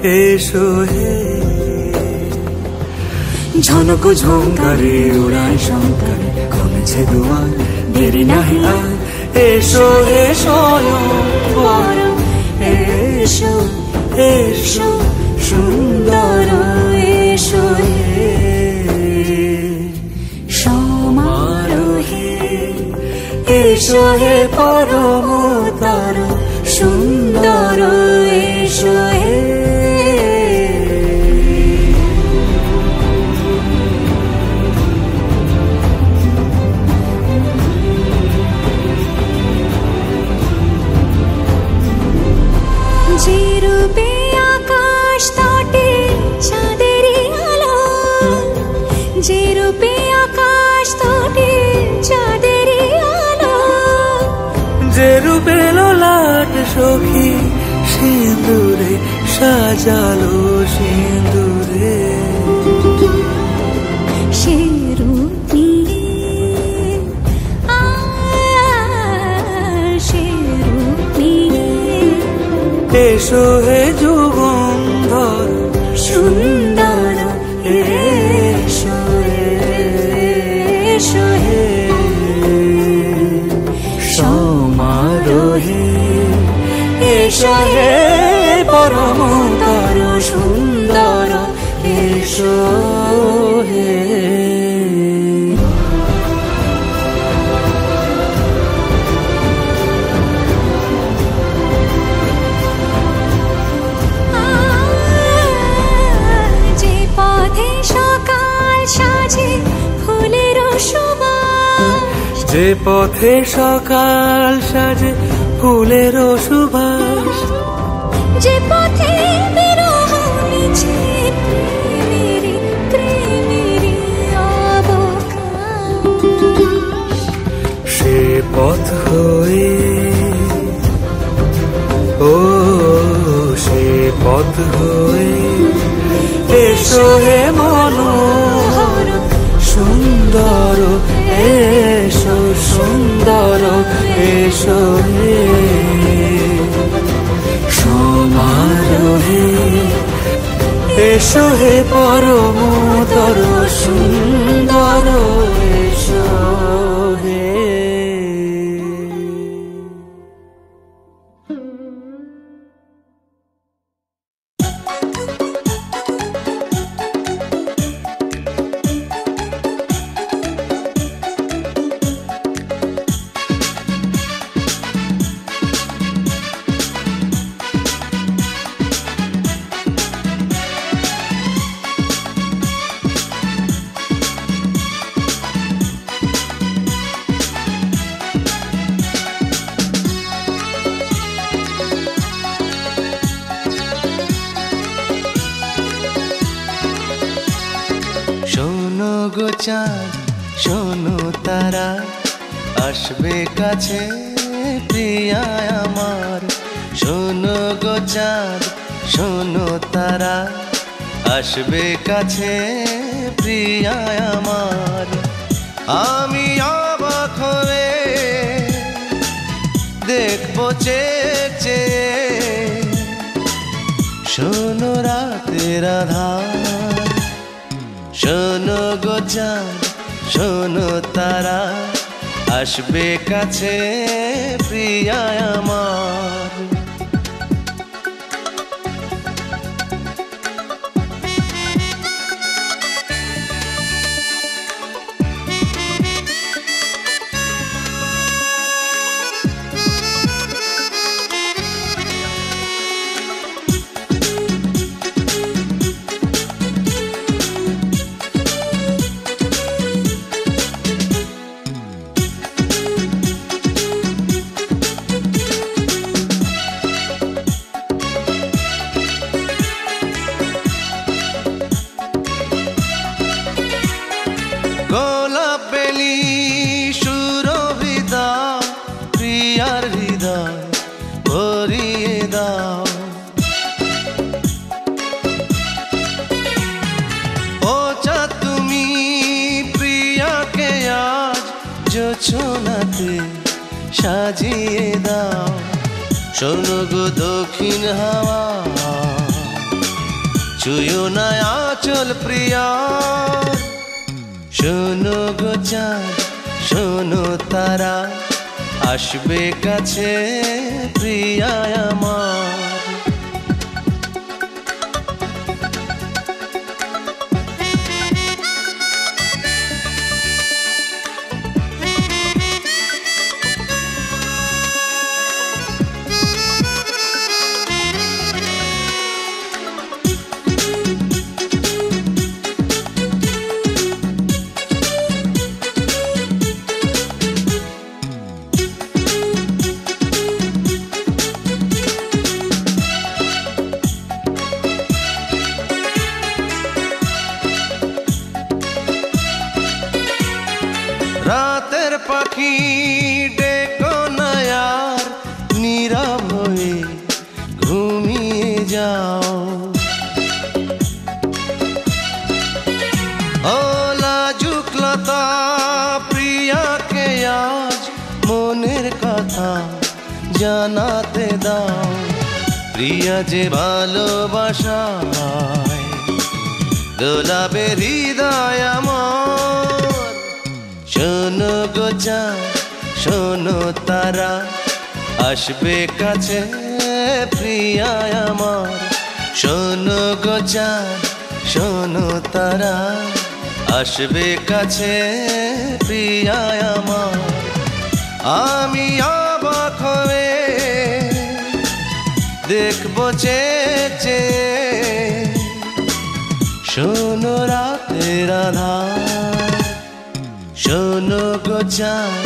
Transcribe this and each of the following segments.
এসো হে। ঝনক ঝঙ্কারে উড়ায় শঙ্কারে কমেছে দুয়ার, দেরি নাহি আর। এসো হে স্বয়ংবর, এসো এসো সুন্দর, এসো হে সমারোহে। এসো হে পরমতর সুন্দর, এসো হে। যে রূপে আকাশ তটে চাঁদেরই আলো, যে রূপে আকাশ তটে চাঁদেরই আলো, যে রূপে ললাট সখী সিঁদুরে সাজালো সিঁদুরে। সে রূপ নিয়ে সে রূপ নিয়ে এসো হে যুগন্ধর সুন্দর, এসো এসো হে সমারোহে। এসো হে পরমতর সুন্দর, এসো হে। যে পথে সকাল সাজে ফুলের সুবাস, যে পথে বিরহ মিছে প্রেমেরই প্রেমেরই অবকাশ, সে পথ হয়ে ও সে পথ হয়ে এসো হে মনোহর সুন্দর, এসো সুন্দর, এসো হে সমারোহে। এসো হে পরমতর সুন্দর, এসো হে। চাঁদ শোনো তারা আসবে কাছে প্রিয়া আমার, শোনো গো চাঁদ শোনো তারা আসবে কাছে প্রিয়া আমার। আমি অবাক হয়ে দেখবো চেয়ে, শোনো রাতের আধার, শোনো গো চাঁদ শোনো তারা আসবে কাছে প্রিয়া আমার। জোছনাতে সাজিয়ে দাও, শোনো গো দক্ষিণ হাওয়া ছুঁয়ো না আঁচল প্রিয়ার। শোনো গো চাঁদ, শোনো তারা, আসবে কাছে প্রিয়া আমার। রাতের পাখি ডেকো না আর, নীরব হয়ে ঘুমিয়ে যাও। ও লাজুক লতা প্রিয়াকে আজ মনের কথা জানাতে দাও। প্রিয়া যে ভালোবাসায় দোলাবে হৃদয় আমার। শোনো গো চাঁদ, শোনো তারা, আসবে কাছে প্রিয়া আমার। শোনো গো চাঁদ, শোনো তারা, আসবে কাছে প্রিয়া আমার। আমি অবাক হয়ে দেখবো চেয়ে, শোনো রাতের আধার। শোনো গো চাঁদ,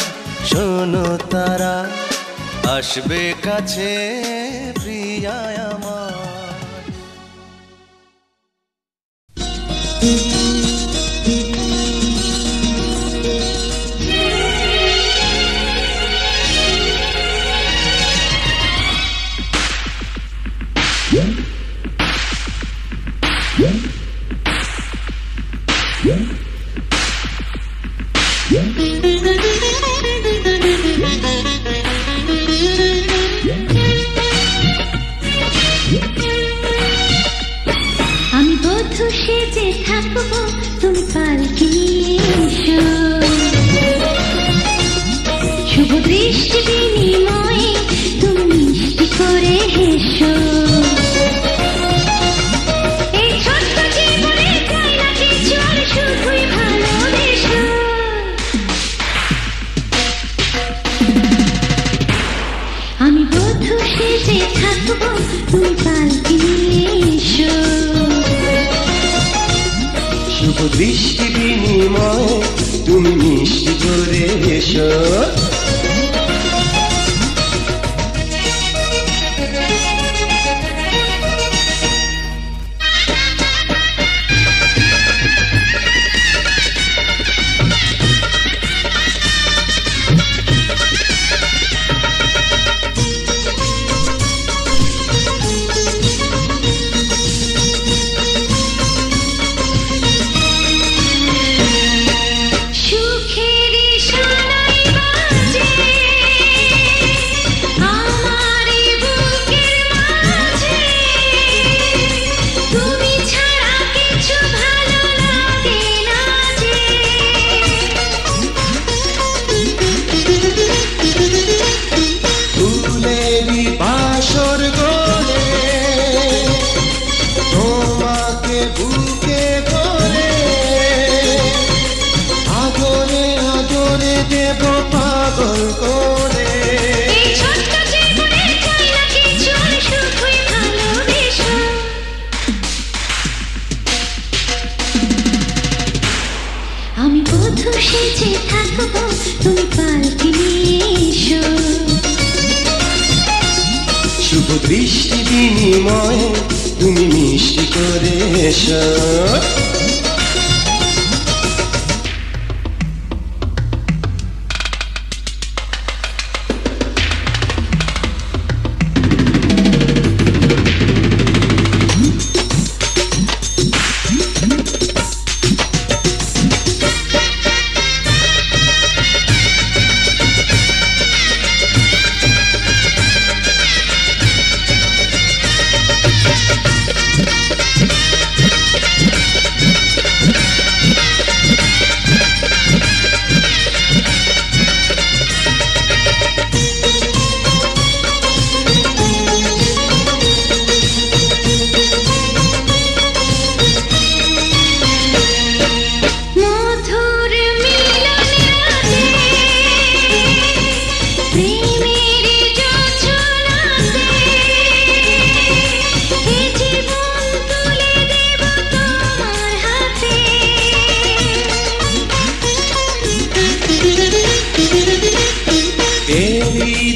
শোনো তারা, আসবে কাছে প্রিয়া আমার। আমি বধূ সেজে থাকবো, তুমি পালকি এসো। শুভ দৃষ্টি বিনিময়ে তুমি মিষ্টি করে হেসো। এই ছোট্ট জীবনে চাই না কিছু, আর শুধুই ভালোবেসো। আমি বধূ সেজে থাকবো, তুমি পালকি এসো। শুভ দৃষ্টি বিনিময় তুমি মিষ্টি করে এসো। শুভ দৃষ্টি বিনিময়ে তুমি মিষ্টি করে এসো।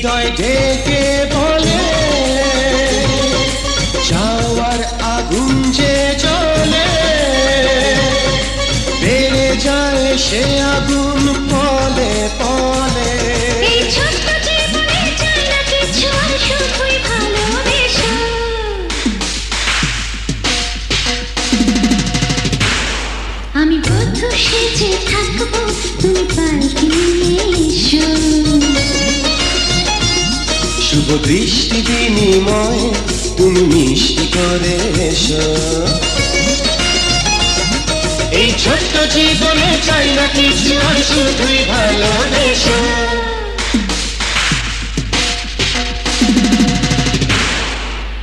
হৃদয় ডেকে বলে চাওয়ার আগুন যে জ্বলে বেড়ে যায় সে আগুন পলে পলে এই ছোট্ট জীবনে চাই না কিছু আর শুধুই ভালোবেসো আমি বধূ সেজে থাকবো তুমি পালকি নিয়ে এসো শুভ দৃষ্টি বিনিময় তুমি মিষ্টি করে এসো এই ছোট্ট জীবনে চাই না কিছু আর শুধুই ভালোবেসো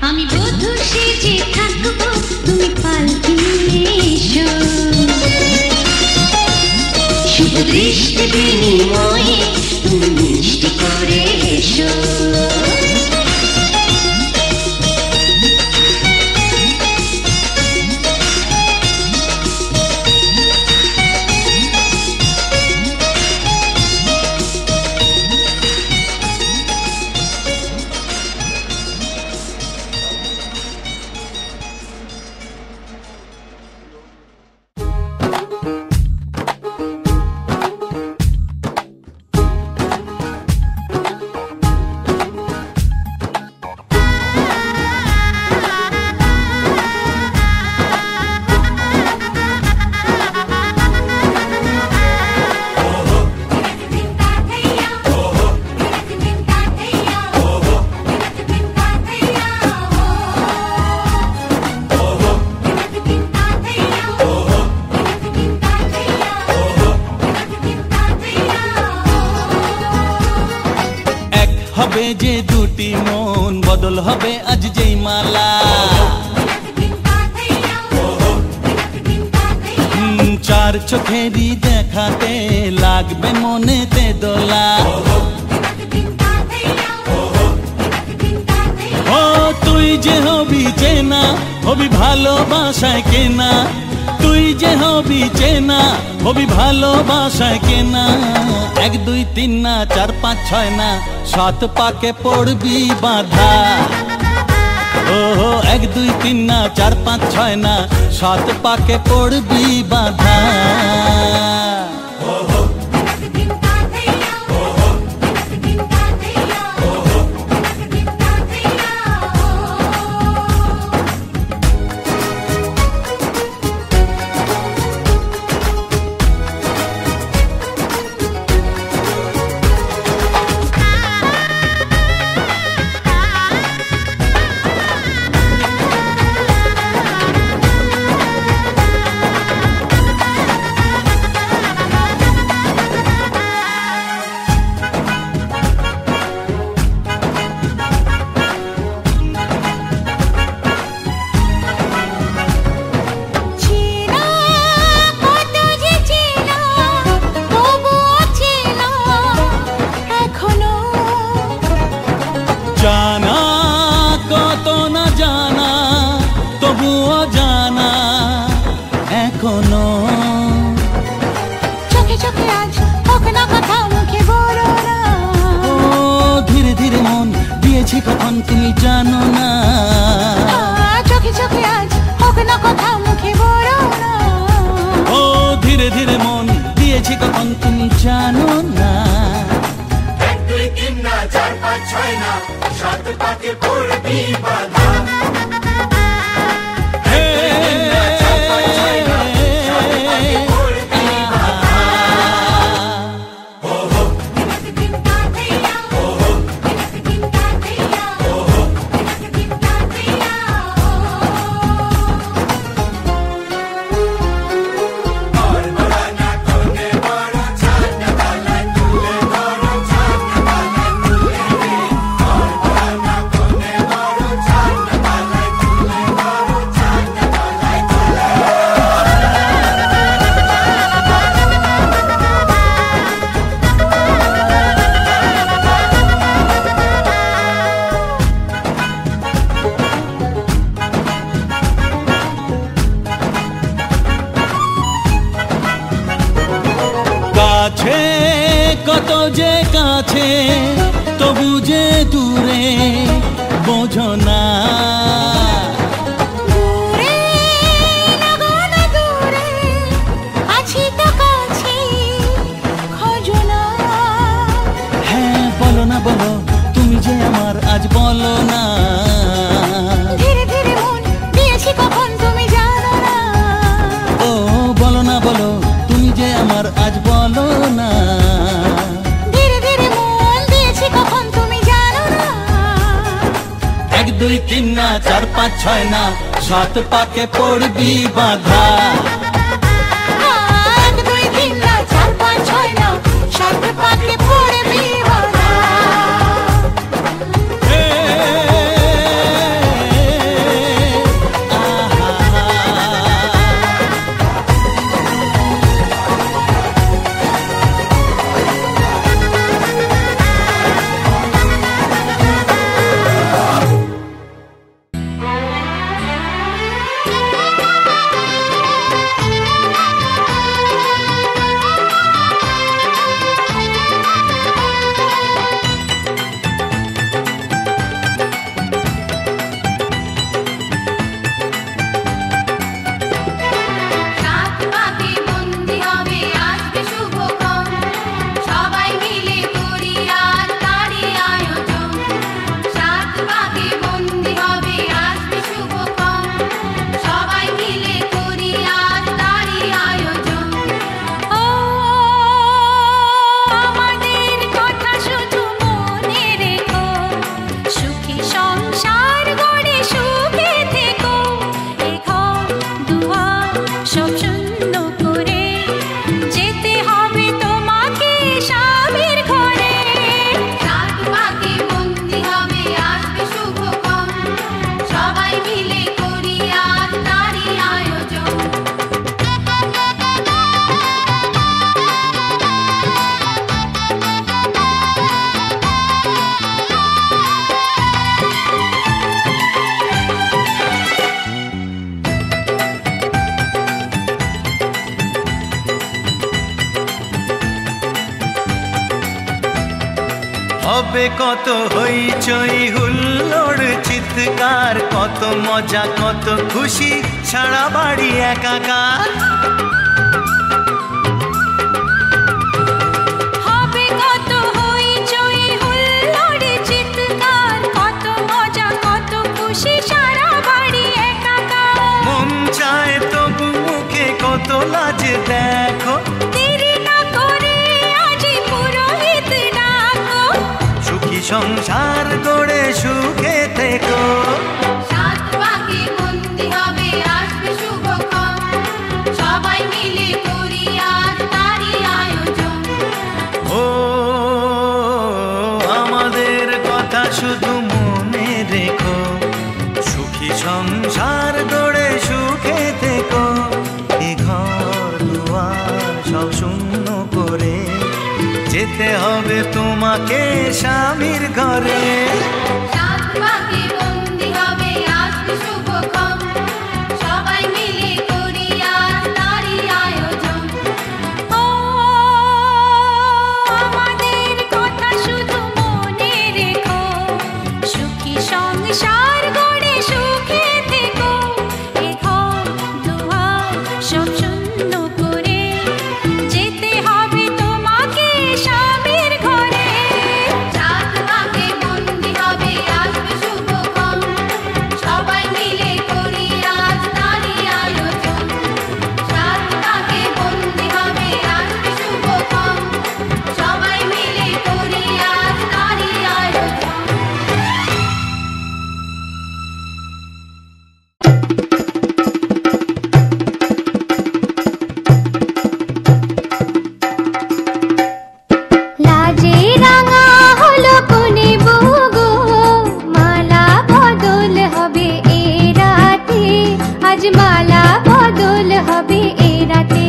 আমি বধূ সেজে থাকবো তুমি পালকি নিয়ে এসো শুভ দৃষ্টি বিনিময়ে তুমি মিষ্টি করে এসো হবে যে দুটি মন বদল হবে আজ যেই মালা চার চোখেরই দেখাতে লাগবে মনেতে দোলা ও তুই যে হবি চেনা হবি ভালোবাসায় কেনা তুই যে হবি চেনা হবি ভালোবাসায় কেনা 1 2 3 না 4 5 6 না 7 পাকে পড়বি বাঁধা ও 1 2 3 না 4 5 6 না 7 পাকে পড়বি বাঁধা জানা কত না জানা তবুও জানা এখনো চোখে চোখে আজ হোক না কথা মুখে বলো না ও ধীরে ধীরে মন দিয়েছি কখন তুমি জানো না চোখে চোখে আজ হোক না কথা মুখে বলো না ও ধীরে ধীরে মন দিয়েছি কখন তুমি জানো না 1 2 3 না 4 5 6 না 7 পাকে পড়বি বাঁধা কাছে কত যে কাছে তবু যে দূরে বোঝো না। দূরে লাগো না দূরে, আছি তো কাছে, খোঁজো না। হ্যাঁ বলো না বলো, তুমি যে আমার আজ বলো না। ধীরে ধীরে মন দিয়েছি কখন তুমি জানো না। ও বলো না বলো, তুমি যে আমার আজ বলো না। ধীরে ধীরে মন দিয়েছি কখন তুমি জানো না। 1 2 3 না 4 5 6 না, 7 পাকে পড়বি বাধা। 1 2 3 না 4 5 6 না, 7 পাকে পড়বি বাধা। হবে কত হইচই হুল্লোড় চিৎকার, কত মজা কত খুশি, সারা বাড়ি একাকার। হবে কত হইচই হুল্লোড় চিৎকার, কত মজা কত খুশি, সারা বাড়ি একাকার। মন চায় তবু মুখে কত লাজ দেখো, দেরি না করে আজই পুরোহিত ডাকো। সুখী সংসার গড়ে সুখে থেকো। 7 পাকে বন্দি হবে আসবে শুভক্ষণ, সবাই মিলে করি আজ তারই আয়োজন। ও আমাদের কথা শুধু মনে রেখো, সুখী সংসার গড়ে সুখে থেকো। এ ঘর দুয়ার সব শূন্য করে যেতে হবে তোমাকে স্বামীর ঘরে। 7 পাকে বন্দি হবে আসবে শুভক্ষণ, সবাই মিলে করি আজ তারই আয়োজন। ও আমাদের কথা শুধু মনে রেখো, সুখী সংসার গড়ে সুখে থেকো। এ ঘর দুয়ার সব শূন্য করে যেতে হবে তোমাকে স্বামীর ঘরে। 7 পাকে বন্দি হবে আসবে শুভক্ষণ, সবাই মিলে করি আজ তারই আয়োজন। 7 পাকে বন্দি হবে আসবে শুভক্ষণ, সবাই মিলে করি আজ তারই আয়োজন। লাজে রাঙা হলো কোনে বগো, মালা বদল হবে এ রাতে, আজ মালা বদল হবে এ রাতে।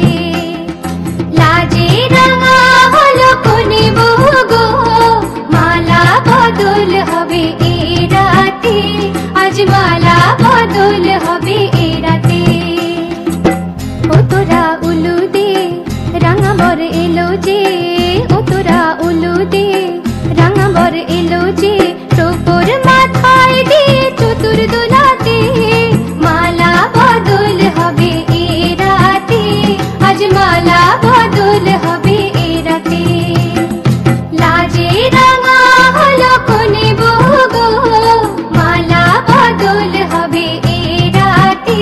লাজে রাঙা হলো কোনে বগো, মালা বদল হবে এ রাতে, আজ মালা বদল হবে এ রাতে। ও তোরা উলু দে রাঙা বর এলো যে, ও তোরা উলু দে রাঙা বর এলো যে টোপর মাথায় দিয়ে চতুর দোলাতে মালা বদল হবে এ রাতে আজ মালা বদল হবে এ রাতে লাজে রাঙা হলো কোনে বউ গো মালা বদল হবে এ রাতে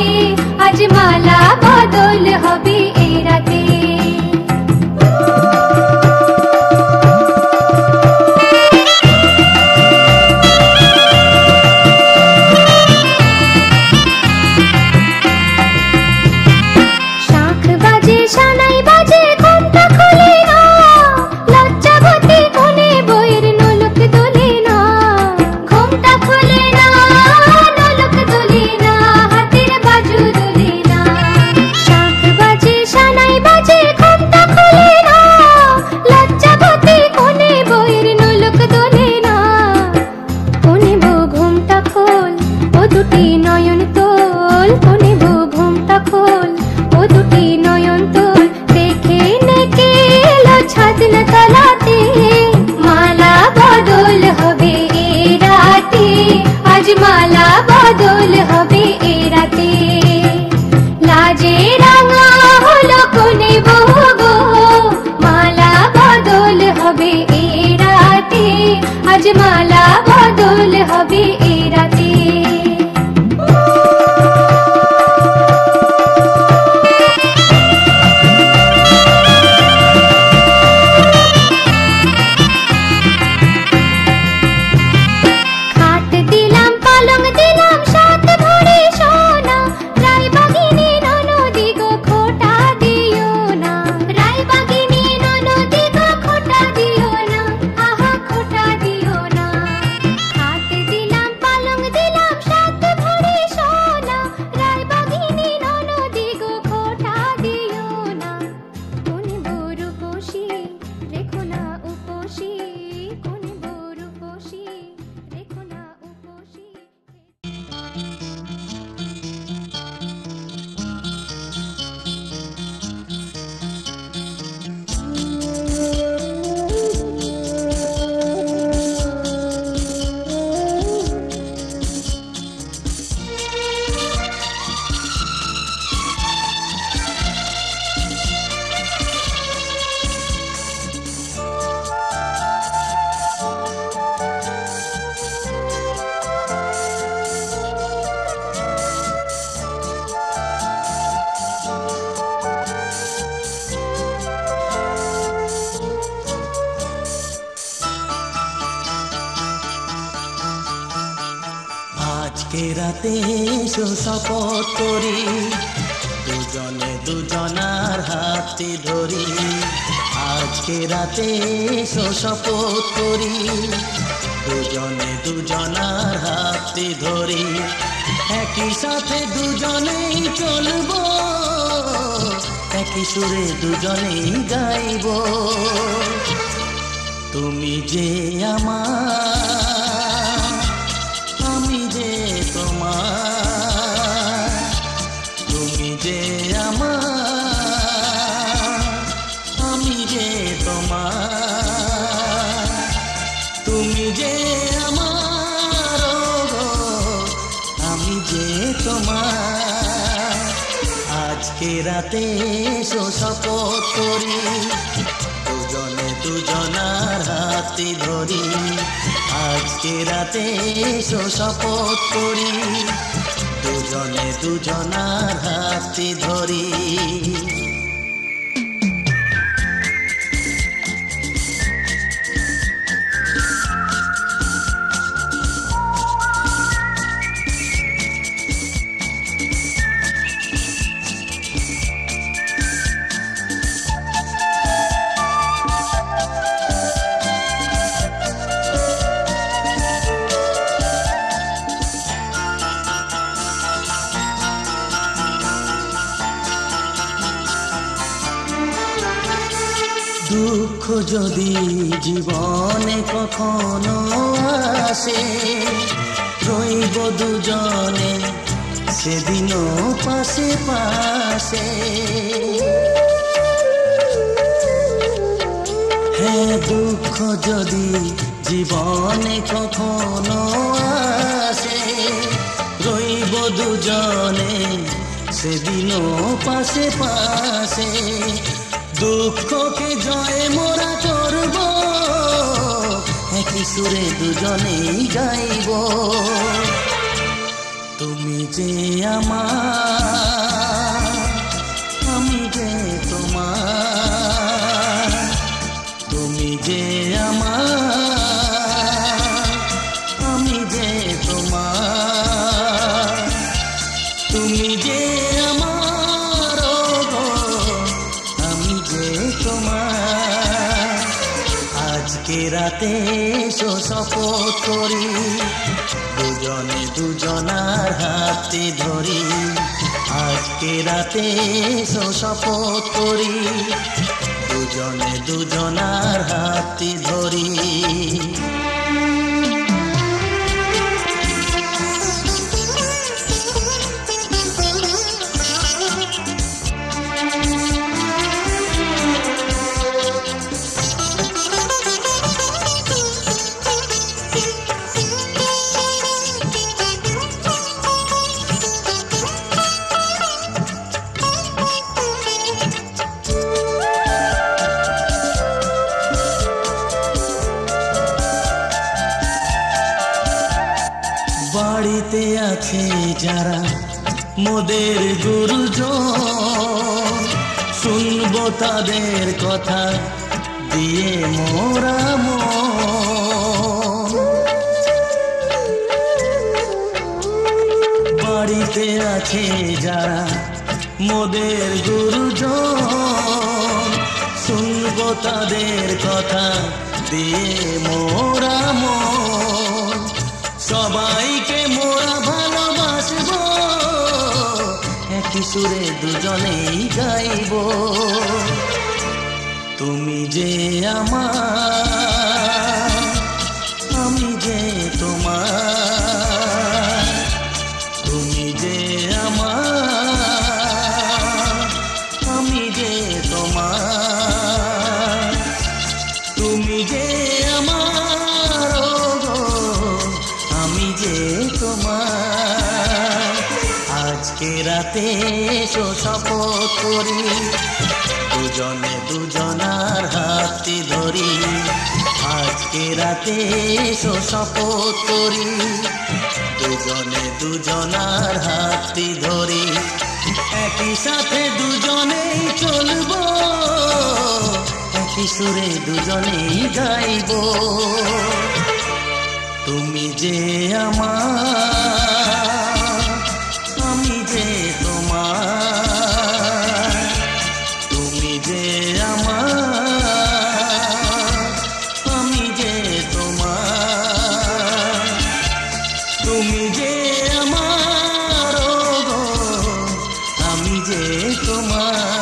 আজ মালা বদল হবে এ রাতে মালা বদল হবে এ রাতে লাজে রাঙা হলো কোনে বউ গো মালা বদল হবে এ রাতে আজ মালা বদল হবে এ রাতে আজকে রাতে এসো শপথ করি দুজনে দুজনার হাতে ধরি আজকে রাতে এসো শপথ করি দুজনে দুজনার হাতে ধরি একই সাথে দুজনেই চলবো একই সুরে দুজনেই গাইব তুমি যে আমার আমি যে তোমার তুমি যে আমার আমি যে তোমার তুমি যে আমার আমি যে তোমার আজকে রাতে এসো শপথ করি দুজনে দুজনার হাতে ধরি আজকে রাতে এসো শপথ করি দুজনে দুজনার হাতে ধরি দুঃখ যদি জীবনে কখনো আসে রইব দুজনে সেদিনও পাশে পাশে হ্যাঁ দুঃখ যদি জীবনে কখনো আসে, রইব দুজনে সেদিনও পাশে পাশে। দুঃখকে জয় মোরা করব, একই সুরে দুজনেই গাইব। তুমি যে আমার, আমি যে তোমার। তুমি যে আমার, আমি যে তোমার। তুমি যে আমার, গো আমি যে তোমার। আজকে রাতে শপথ করি, দুজনে দুজনার হাতে ধরি। আজকে রাতে শপথ করি, দুজনে দুজনার হাতে ধরি। বাড়িতে আছে যারা মোদের গুরুজন, শুনবো তাদের কথা দিয়ে মোরা মন। বাড়িতে আছে যারা মোদের গুরুজন, শুনবো তাদের কথা দিয়ে মোরা মন। সবাইকে মোরা ভালোবাসবো, একই সুরে দুজনেই গাইব। তুমি যে আমার, আমি যে তোমার। তুমি যে আমার, আমি যে তোমার। তুমি যে আমার, গো আমি যে তোমার। আজকে রাতে শপথ করি, দুজনে দুজনার হাতে ধরি। আজকে রাতে শপথ করি, দুজনে দুজনার হাতে ধরি। একই সাথে দুজনেই চলবো, একই সুরে দুজনেই গাইব। তুমি যে আমার, আমি যে তোমার। তুমি যে আমার, আমি যে তোমার। তুমি যে আমার, গো আমি যে তোমার।